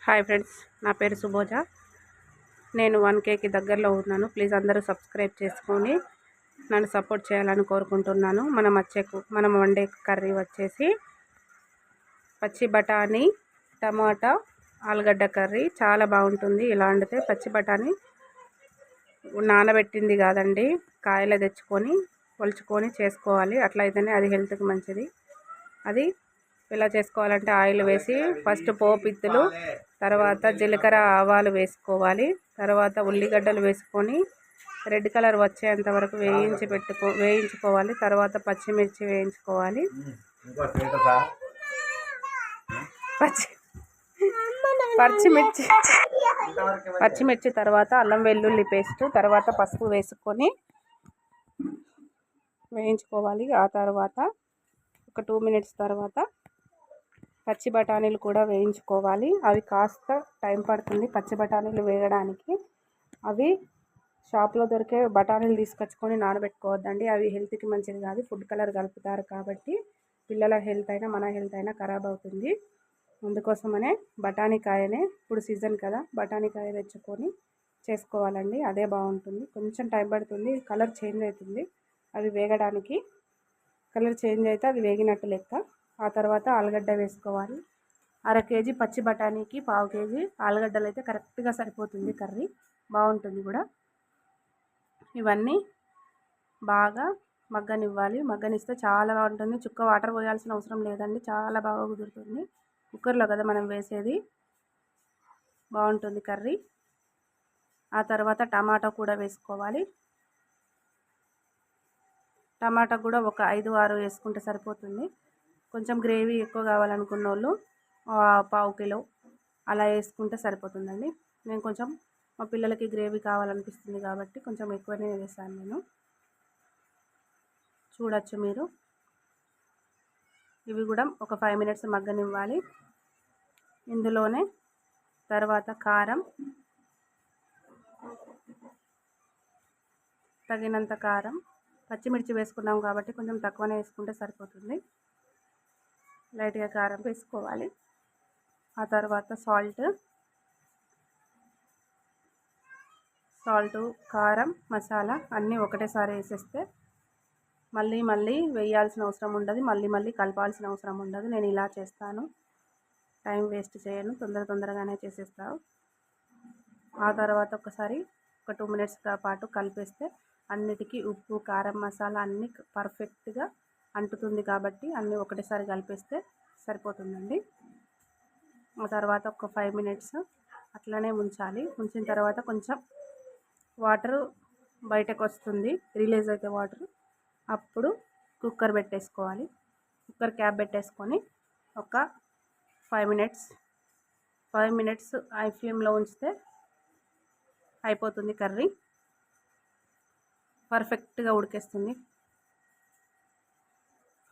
Hi friends, నా పేరు సుబోజ. నేను 1Kకి దగ్గరలో ఉన్నాను. ప్లీజ్ అందరూ సబ్స్క్రైబ్ చేసుకొని నన్ను సపోర్ట్ చేయాలని కోరుకుంటున్నాను. మనం వండే కర్రీ వచ్చేసి పచ్చి బఠానీ టమాటా ఆలుగడ్డ కర్రీ. చాలా బాగుంటుంది. ఇలా వండితే పచ్చి బఠానీ నానబెట్టింది కాదండి, కాయలు తెచ్చుకొని ఒలుచుకొని చేసుకోవాలి. అట్లయితేనే అది హెల్త్కి మంచిది. అది ఎలా చేసుకోవాలంటే ఆయిల్ వేసి ఫస్ట్ పోపిత్తులు, తర్వాత జీలకర్ర ఆవాలు వేసుకోవాలి. తర్వాత ఉల్లిగడ్డలు వేసుకొని రెడ్ కలర్ వచ్చేంత వరకు వేయించుకోవాలి. తర్వాత పచ్చిమిర్చి వేయించుకోవాలి. పచ్చిమిర్చి తర్వాత అల్లం వెల్లుల్లి పేస్ట్, తర్వాత పసుపు వేసుకొని వేయించుకోవాలి. ఆ తర్వాత ఒక 2 మినిట్స్ తర్వాత పచ్చి బఠానీలు కూడా వేయించుకోవాలి. అవి కాస్త టైం పడుతుంది పచ్చి బఠానీలు వేయడానికి. అవి షాప్లో దొరికే బఠానీలు తీసుకొచ్చుకొని నానబెట్టుకోవద్దండి. అవి హెల్త్కి మంచిది కాదు. ఫుడ్ కలర్ కలుపుతారు కాబట్టి పిల్లల హెల్త్ అయినా మన హెల్త్ అయినా ఖరాబ్ అవుతుంది. అందుకోసమనే బఠానీకాయనే, ఇప్పుడు సీజన్ కదా, బఠానీకాయ తెచ్చుకొని చేసుకోవాలండి. అదే బాగుంటుంది. కొంచెం టైం పడుతుంది, కలర్ చేంజ్ అవుతుంది. అవి వేగడానికి కలర్ చేంజ్ అయితే అది వేగినట్టు లెక్క. ఆ తర్వాత ఆలుగడ్డ వేసుకోవాలి. 1/2 కేజీ పచ్చి బఠానీకి 1/2 కేజీ ఆలుగడ్డలు అయితే కరెక్ట్గా సరిపోతుంది. కర్రీ బాగుంటుంది కూడా. ఇవన్నీ బాగా మగ్గనివ్వాలి. మగ్గనిస్తే చాలా బాగుంటుంది. చుక్క వాటర్ పోయాల్సిన అవసరం లేదండి, చాలా బాగా కుదురుతుంది. కుక్కర్లో కదా మనం వేసేది, బాగుంటుంది కర్రీ. ఆ తర్వాత టమాటా కూడా వేసుకోవాలి. టమాటా కూడా ఒక 5-6 వేసుకుంటే సరిపోతుంది. కొంచెం గ్రేవీ ఎక్కువ కావాలనుకున్న వాళ్ళు 1/2 కిలో అలా వేసుకుంటే సరిపోతుందండి. నేను కొంచెం మా పిల్లలకి గ్రేవీ కావాలనిపిస్తుంది కాబట్టి కొంచెం ఎక్కువనే వేసాను నేను. చూడొచ్చు మీరు. ఇవి కూడా ఒక 5 మినిట్స్ మగ్గనివ్వాలి. ఇందులోనే తర్వాత కారం, తగినంత కారం, పచ్చిమిర్చి వేసుకున్నాం కాబట్టి కొంచెం తక్కువనే వేసుకుంటే సరిపోతుంది. లైట్గా కారం వేసుకోవాలి. ఆ తర్వాత సాల్ట్, కారం, మసాలా అన్నీ ఒకటేసారి వేసేస్తే మళ్ళీ వేయాల్సిన అవసరం ఉండదు, మళ్ళీ కలపాల్సిన అవసరం ఉండదు. నేను ఇలా చేస్తాను, టైం వేస్ట్ చేయను, తొందరగానే చేసేస్తాను. ఆ తర్వాత ఒకసారి ఒక 2 మినిట్స్ పాటు కలిపేస్తే అన్నిటికీ ఉప్పు, కారం, మసాలా అన్నీ పర్ఫెక్ట్గా అంటుతుంది కాబట్టి అన్నీ ఒకటేసారి కలిపేస్తే సరిపోతుందండి. ఆ తర్వాత ఒక 5 మినిట్స్ అట్లనే ఉంచాలి. ఉంచిన తర్వాత కొంచెం వాటర్ బయటకు వస్తుంది, రిలీజ్ అయితే వాటర్, అప్పుడు కుక్కర్ పెట్టేసుకోవాలి. కుక్కర్ క్యాప్ పెట్టేసుకొని ఒక 5 మినిట్స్ హై ఫ్లేమ్లో ఉంచితే అయిపోతుంది. కర్రీ పర్ఫెక్ట్గా ఉడికేస్తుంది.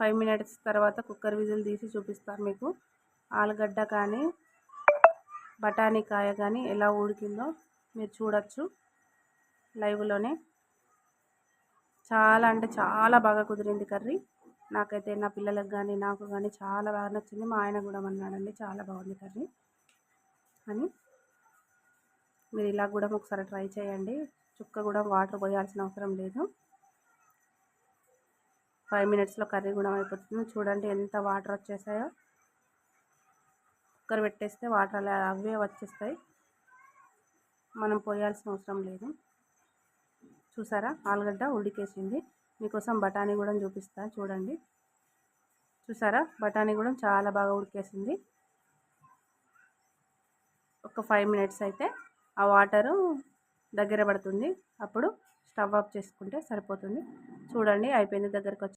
5 మినిట్స్ తర్వాత కుక్కర్ విజిల్ తీసి చూపిస్తాను మీకు. ఆలుగడ్డ కానీ బఠానీకాయ కానీ ఎలా ఉడికిందో మీరు చూడొచ్చు లైవ్లోనే. చాలా అంటే చాలా బాగా కుదిరింది కర్రీ. నాకైతే, నా పిల్లలకు కానీ నాకు కానీ చాలా బాగా నచ్చింది. మా ఆయన కూడా అన్నాడండి చాలా బాగుంది కర్రీ అని. మీరు ఇలా కూడా ఒకసారి ట్రై చేయండి. చుక్క కూడా వాటర్ పోయాల్సిన అవసరం లేదు. 5 మినిట్స్లో కర్రీ కూడా అయిపోతుంది. చూడండి ఎంత వాటర్ వచ్చేసాయో. కుక్కర్ పెట్టేస్తే వాటర్ అలా అవే వచ్చేస్తాయి, మనం పోయాల్సిన అవసరం లేదు. చూసారా, ఆలుగడ్డ ఉడికేసింది. మీకోసం బఠానీ కూడా చూపిస్తాను చూడండి. చూసారా, బఠానీ కూడా చాలా బాగా ఉడికేసింది. ఒక 5 మినిట్స్ అయితే ఆ వాటరు దగ్గర పడుతుంది, అప్పుడు స్టవ్ ఆఫ్ చేసుకుంటే సరిపోతుంది. చూడండి అయిపోయింది, దగ్గరకు వచ్చి